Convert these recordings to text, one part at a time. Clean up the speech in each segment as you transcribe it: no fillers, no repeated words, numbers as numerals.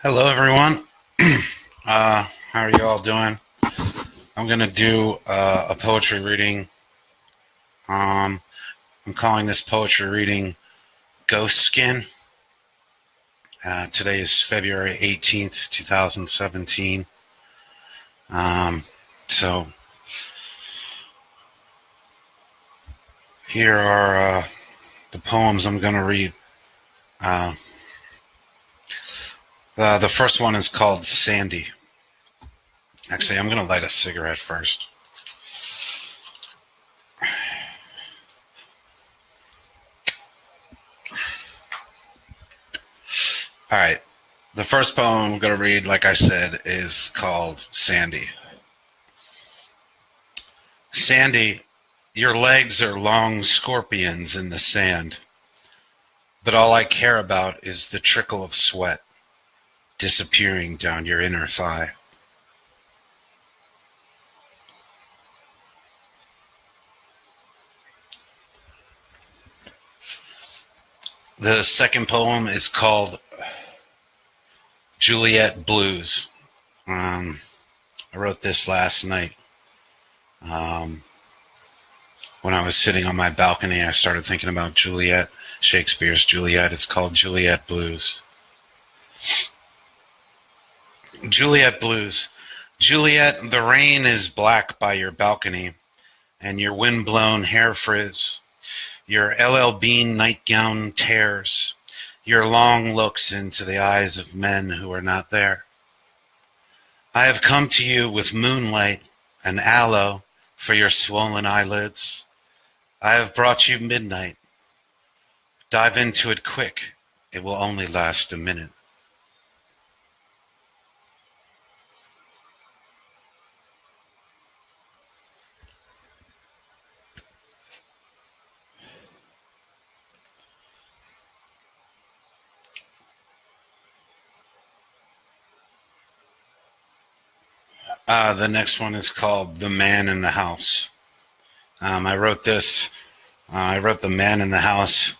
Hello, everyone. How are you all doing? I'm going to do a poetry reading. I'm calling this poetry reading GHOSTSKIN. Today is February 18th, 2017. So here are the poems I'm going to read. The first one is called Sandy. Actually, I'm going to light a cigarette first. All right. The first poem I'm going to read, like I said, is called Sandy. Sandy, your legs are long scorpions in the sand, but all I care about is the trickle of sweat disappearing down your inner thigh. The second poem is called Juliet Blues. I wrote this last night. When I was sitting on my balcony, I started thinking about Juliet, Shakespeare's Juliet. It's called Juliet Blues. Juliet Blues. Juliet, the rain is black by your balcony, and your wind-blown hair frizz. Your LL Bean nightgown tears. Your long looks into the eyes of men who are not there. I have come to you with moonlight and aloe for your swollen eyelids. I have brought you midnight. Dive into it quick. It will only last a minute. The next one is called The Man in the House. I wrote this. I wrote The Man in the House.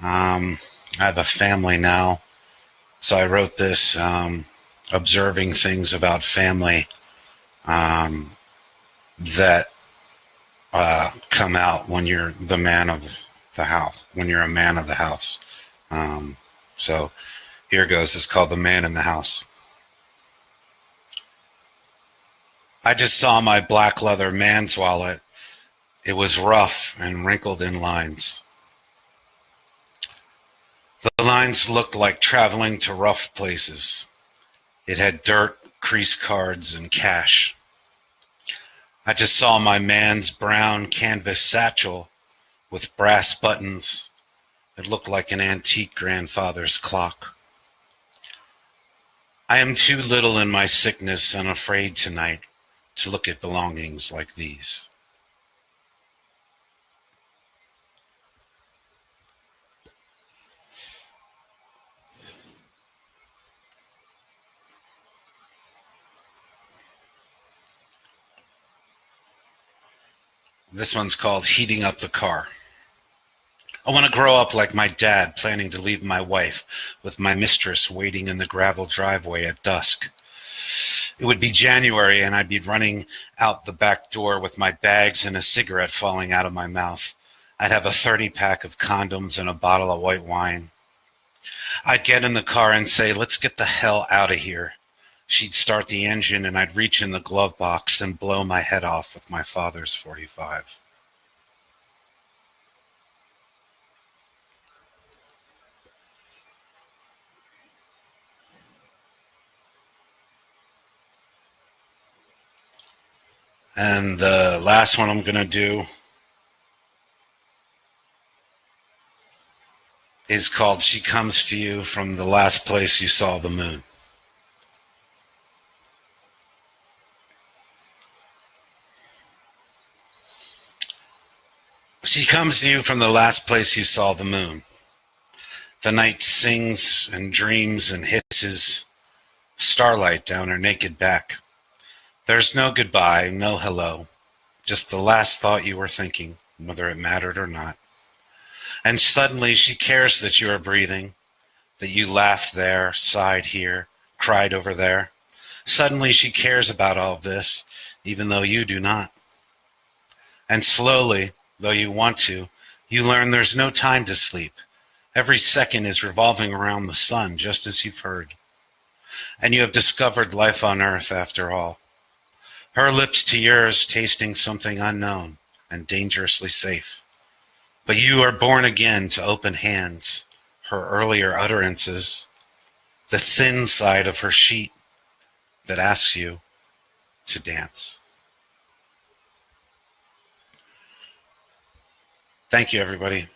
I have a family now, so I wrote this observing things about family that come out when you're the man of the house, when you're a man of the house. So here goes. It's called The Man in the House. I just saw my black leather man's wallet. It was rough and wrinkled in lines. The lines looked like traveling to rough places. It had dirt, crease cards, and cash. I just saw my man's brown canvas satchel with brass buttons. It looked like an antique grandfather's clock. I am too little in my sickness and afraid tonight to look at belongings like these. This one's called Heating Up the Car. I want to grow up like my dad, planning to leave my wife with my mistress waiting in the gravel driveway at dusk. It would be January and I'd be running out the back door with my bags and a cigarette falling out of my mouth. I'd have a 30-pack of condoms and a bottle of white wine. I'd get in the car and say, "Let's get the hell out of here." She'd start the engine and I'd reach in the glove box and blow my head off with my father's .45. And the last one I'm going to do is called She Comes to You from the Last Place You Saw the Moon. She comes to you from the last place you saw the moon. The night sings and dreams and hisses, starlight down her naked back. There's no goodbye, no hello, just the last thought you were thinking, whether it mattered or not. And suddenly she cares that you are breathing, that you laughed there, sighed here, cried over there. Suddenly she cares about all of this, even though you do not. And slowly, though you want to, you learn there's no time to sleep. Every second is revolving around the sun, just as you've heard. And you have discovered life on Earth after all. Her lips to yours tasting something unknown and dangerously safe. But you are born again to open hands, her earlier utterances, the thin side of her sheet that asks you to dance. Thank you, everybody.